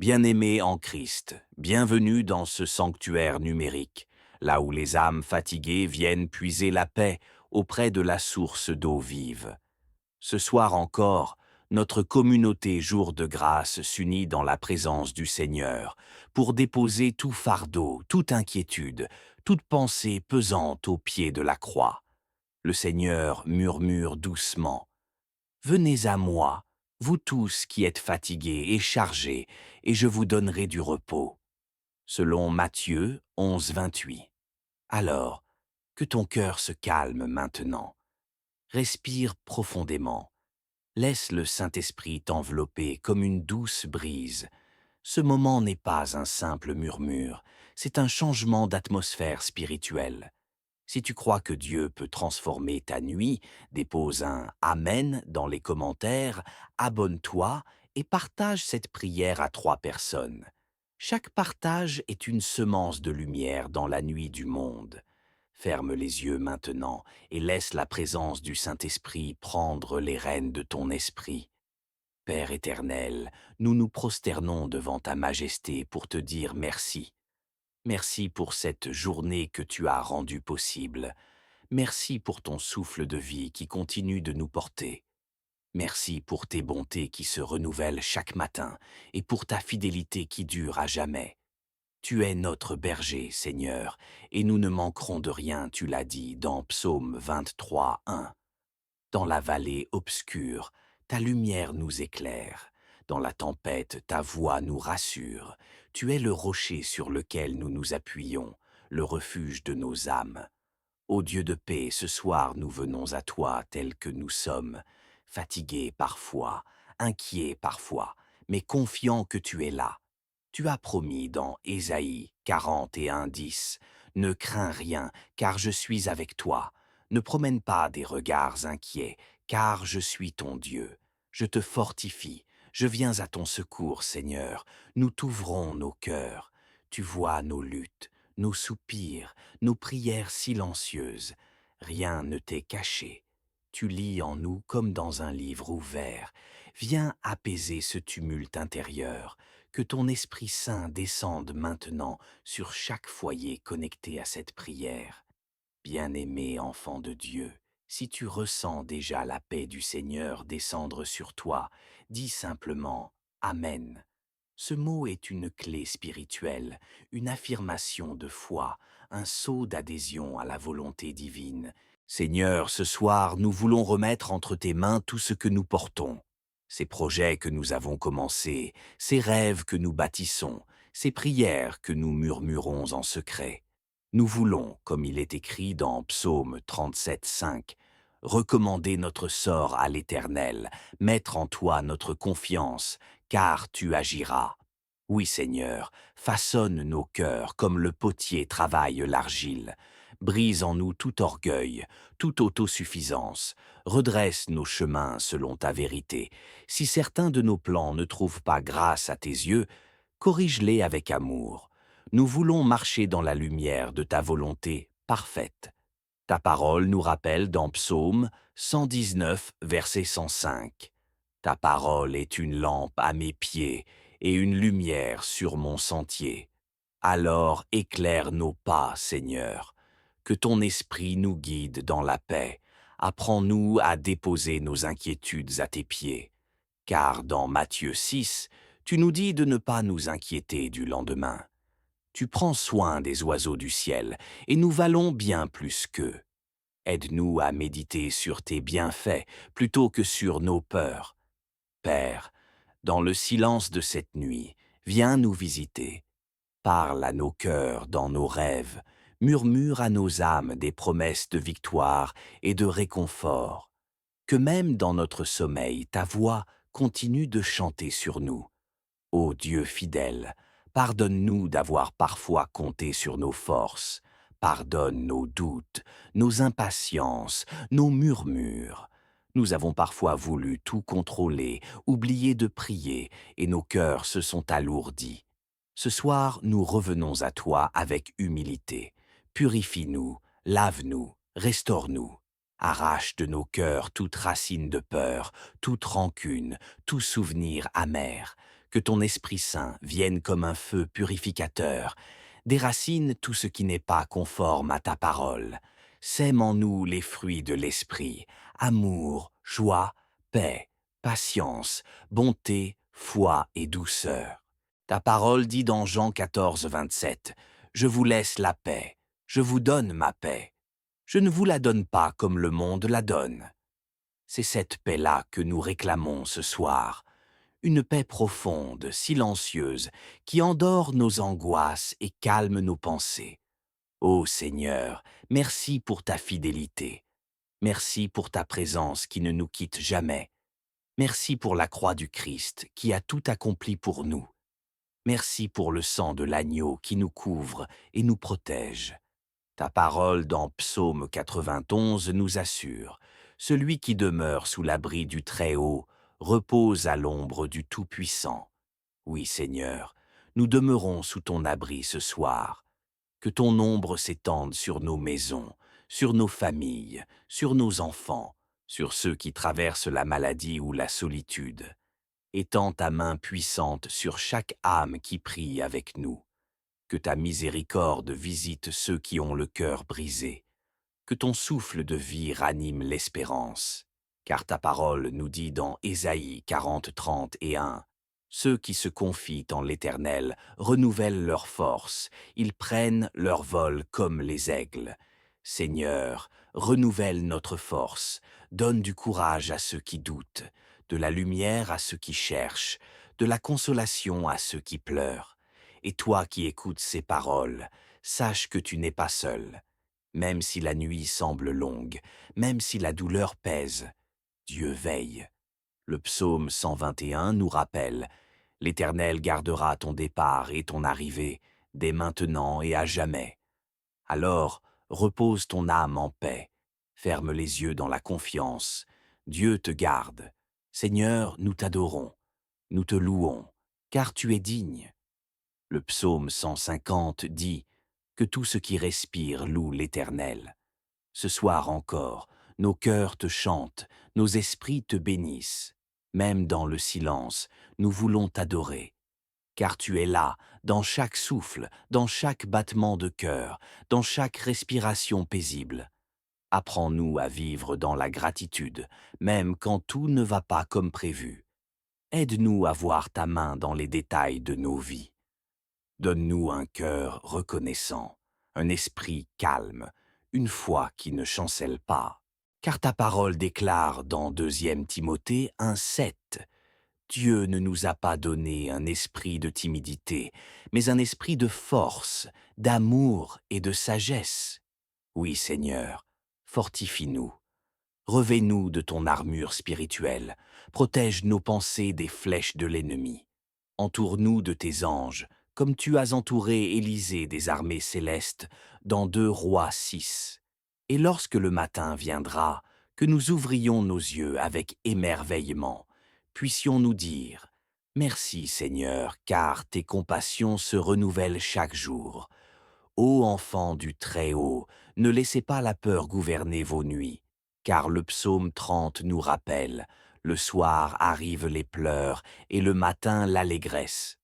Bien-aimés en Christ, bienvenue dans ce sanctuaire numérique, là où les âmes fatiguées viennent puiser la paix auprès de la source d'eau vive. Ce soir encore, notre communauté Jour de grâce s'unit dans la présence du Seigneur pour déposer tout fardeau, toute inquiétude, toute pensée pesante au pied de la croix. Le Seigneur murmure doucement: Venez à moi, vous tous qui êtes fatigués et chargés, et je vous donnerai du repos. Selon Matthieu 11, 28. Alors, que ton cœur se calme maintenant. Respire profondément. Laisse le Saint-Esprit t'envelopper comme une douce brise. Ce moment n'est pas un simple murmure, c'est un changement d'atmosphère spirituelle. Si tu crois que Dieu peut transformer ta nuit, dépose un Amen dans les commentaires, abonne-toi et partage cette prière à 3 personnes. Chaque partage est une semence de lumière dans la nuit du monde. Ferme les yeux maintenant et laisse la présence du Saint-Esprit prendre les rênes de ton esprit. Père éternel, nous nous prosternons devant ta majesté pour te dire merci. Merci pour cette journée que tu as rendue possible. Merci pour ton souffle de vie qui continue de nous porter. Merci pour tes bontés qui se renouvellent chaque matin et pour ta fidélité qui dure à jamais. Tu es notre berger, Seigneur, et nous ne manquerons de rien, tu l'as dit dans Psaume 23, 1. Dans la vallée obscure, ta lumière nous éclaire. Dans la tempête, ta voix nous rassure. Tu es le rocher sur lequel nous nous appuyons, le refuge de nos âmes. Ô Dieu de paix, ce soir nous venons à toi tels que nous sommes, fatigués parfois, inquiets parfois, mais confiants que tu es là. Tu as promis dans Ésaïe 41, 10, « Ne crains rien, car je suis avec toi. Ne promène pas des regards inquiets, car je suis ton Dieu. Je te fortifie, je viens à ton secours, Seigneur. Nous t'ouvrons nos cœurs. Tu vois nos luttes, nos soupirs, nos prières silencieuses. Rien ne t'est caché. Tu lis en nous comme dans un livre ouvert. Viens apaiser ce tumulte intérieur. Que ton Esprit Saint descende maintenant sur chaque foyer connecté à cette prière. Bien-aimé enfant de Dieu, si tu ressens déjà la paix du Seigneur descendre sur toi, dis simplement Amen. Ce mot est une clé spirituelle, une affirmation de foi, un sceau d'adhésion à la volonté divine. Seigneur, ce soir, nous voulons remettre entre tes mains tout ce que nous portons. Ces projets que nous avons commencés, ces rêves que nous bâtissons, ces prières que nous murmurons en secret. Nous voulons, comme il est écrit dans Psaume 37, 5, recommander notre sort à l'Éternel, mettre en toi notre confiance, car tu agiras. Oui, Seigneur, façonne nos cœurs comme le potier travaille l'argile. Brise en nous tout orgueil, toute autosuffisance. Redresse nos chemins selon ta vérité. Si certains de nos plans ne trouvent pas grâce à tes yeux, corrige-les avec amour. Nous voulons marcher dans la lumière de ta volonté parfaite. Ta parole nous rappelle dans Psaume 119, verset 105. Ta parole est une lampe à mes pieds et une lumière sur mon sentier. Alors éclaire nos pas, Seigneur. Que ton esprit nous guide dans la paix. Apprends-nous à déposer nos inquiétudes à tes pieds. Car dans Matthieu 6, tu nous dis de ne pas nous inquiéter du lendemain. Tu prends soin des oiseaux du ciel, et nous valons bien plus qu'eux. Aide-nous à méditer sur tes bienfaits plutôt que sur nos peurs. Père, dans le silence de cette nuit, viens nous visiter. Parle à nos cœurs dans nos rêves, murmure à nos âmes des promesses de victoire et de réconfort. Que même dans notre sommeil, ta voix continue de chanter sur nous. Ô Dieu fidèle, pardonne-nous d'avoir parfois compté sur nos forces. Pardonne nos doutes, nos impatiences, nos murmures. Nous avons parfois voulu tout contrôler, oublier de prier, et nos cœurs se sont alourdis. Ce soir, nous revenons à toi avec humilité. Purifie-nous, lave-nous, restaure-nous. Arrache de nos cœurs toute racine de peur, toute rancune, tout souvenir amer. Que ton Esprit Saint vienne comme un feu purificateur, déracine tout ce qui n'est pas conforme à ta parole. Sème en nous les fruits de l'Esprit, amour, joie, paix, patience, bonté, foi et douceur. Ta parole dit dans Jean 14, 27, « Je vous laisse la paix, je vous donne ma paix. Je ne vous la donne pas comme le monde la donne. » C'est cette paix-là que nous réclamons ce soir, une paix profonde, silencieuse, qui endort nos angoisses et calme nos pensées. Ô Seigneur, merci pour ta fidélité. Merci pour ta présence qui ne nous quitte jamais. Merci pour la croix du Christ qui a tout accompli pour nous. Merci pour le sang de l'agneau qui nous couvre et nous protège. Ta parole dans Psaume 91 nous assure, « Celui qui demeure sous l'abri du Très-Haut repose à l'ombre du Tout-Puissant. » Oui, Seigneur, nous demeurons sous ton abri ce soir. Que ton ombre s'étende sur nos maisons, sur nos familles, sur nos enfants, sur ceux qui traversent la maladie ou la solitude. Étends ta main puissante sur chaque âme qui prie avec nous. Que ta miséricorde visite ceux qui ont le cœur brisé. Que ton souffle de vie ranime l'espérance. Car ta parole nous dit dans Ésaïe 40, 30 et 1, « Ceux qui se confient en l'Éternel renouvellent leur force, ils prennent leur vol comme les aigles. Seigneur, renouvelle notre force, donne du courage à ceux qui doutent, de la lumière à ceux qui cherchent, de la consolation à ceux qui pleurent. Et toi qui écoutes ces paroles, sache que tu n'es pas seul. Même si la nuit semble longue, même si la douleur pèse, Dieu veille. » Le psaume 121 nous rappelle, « L'Éternel gardera ton départ et ton arrivée, dès maintenant et à jamais. » Alors, repose ton âme en paix, ferme les yeux dans la confiance. Dieu te garde. Seigneur, nous t'adorons, nous te louons, car tu es digne. Le psaume 150 dit « Que tout ce qui respire loue l'Éternel. » Ce soir encore, nos cœurs te chantent, nos esprits te bénissent. Même dans le silence, nous voulons t'adorer. Car tu es là, dans chaque souffle, dans chaque battement de cœur, dans chaque respiration paisible. Apprends-nous à vivre dans la gratitude, même quand tout ne va pas comme prévu. Aide-nous à voir ta main dans les détails de nos vies. Donne-nous un cœur reconnaissant, un esprit calme, une foi qui ne chancelle pas. Car ta parole déclare dans 2 Timothée 1,7 « Dieu ne nous a pas donné un esprit de timidité, mais un esprit de force, d'amour et de sagesse. » Oui, Seigneur, fortifie-nous. Revêt-nous de ton armure spirituelle, protège nos pensées des flèches de l'ennemi. Entoure-nous de tes anges, comme tu as entouré Élisée des armées célestes dans 2 Rois 6. Et lorsque le matin viendra, que nous ouvrions nos yeux avec émerveillement, puissions-nous dire « Merci Seigneur, car tes compassions se renouvellent chaque jour. » Ô enfants du Très-Haut, ne laissez pas la peur gouverner vos nuits, car le psaume 30 nous rappelle « Le soir arrivent les pleurs et le matin l'allégresse. »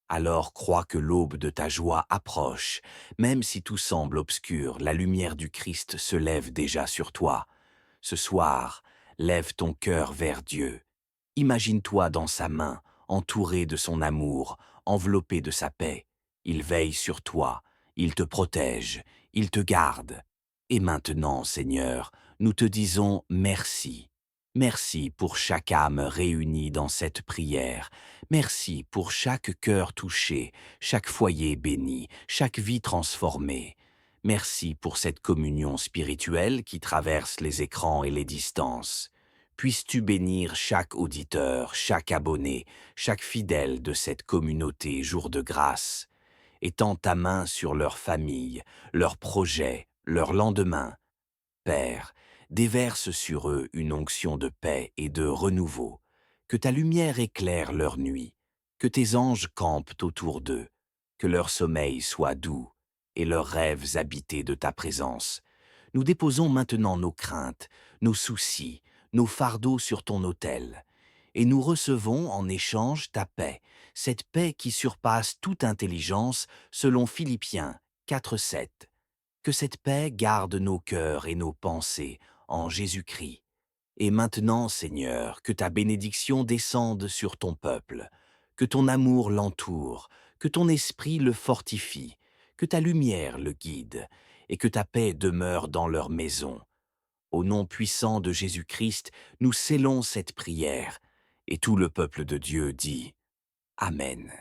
Alors crois que l'aube de ta joie approche, même si tout semble obscur, la lumière du Christ se lève déjà sur toi. Ce soir, lève ton cœur vers Dieu. Imagine-toi dans sa main, entouré de son amour, enveloppé de sa paix. Il veille sur toi, il te protège, il te garde. Et maintenant, Seigneur, nous te disons merci. Merci pour chaque âme réunie dans cette prière. Merci pour chaque cœur touché, chaque foyer béni, chaque vie transformée. Merci pour cette communion spirituelle qui traverse les écrans et les distances. Puisses-tu bénir chaque auditeur, chaque abonné, chaque fidèle de cette communauté Jour de grâce. Étends ta main sur leur famille, leurs projets, leur lendemain. Père, déverse sur eux une onction de paix et de renouveau. Que ta lumière éclaire leur nuit, que tes anges campent autour d'eux, que leur sommeil soit doux et leurs rêves habités de ta présence. Nous déposons maintenant nos craintes, nos soucis, nos fardeaux sur ton autel, et nous recevons en échange ta paix, cette paix qui surpasse toute intelligence, selon Philippiens 4,7. Que cette paix garde nos cœurs et nos pensées en Jésus-Christ. Et maintenant, Seigneur, que ta bénédiction descende sur ton peuple, que ton amour l'entoure, que ton esprit le fortifie, que ta lumière le guide, et que ta paix demeure dans leur maison. Au nom puissant de Jésus-Christ, nous scellons cette prière, et tout le peuple de Dieu dit Amen.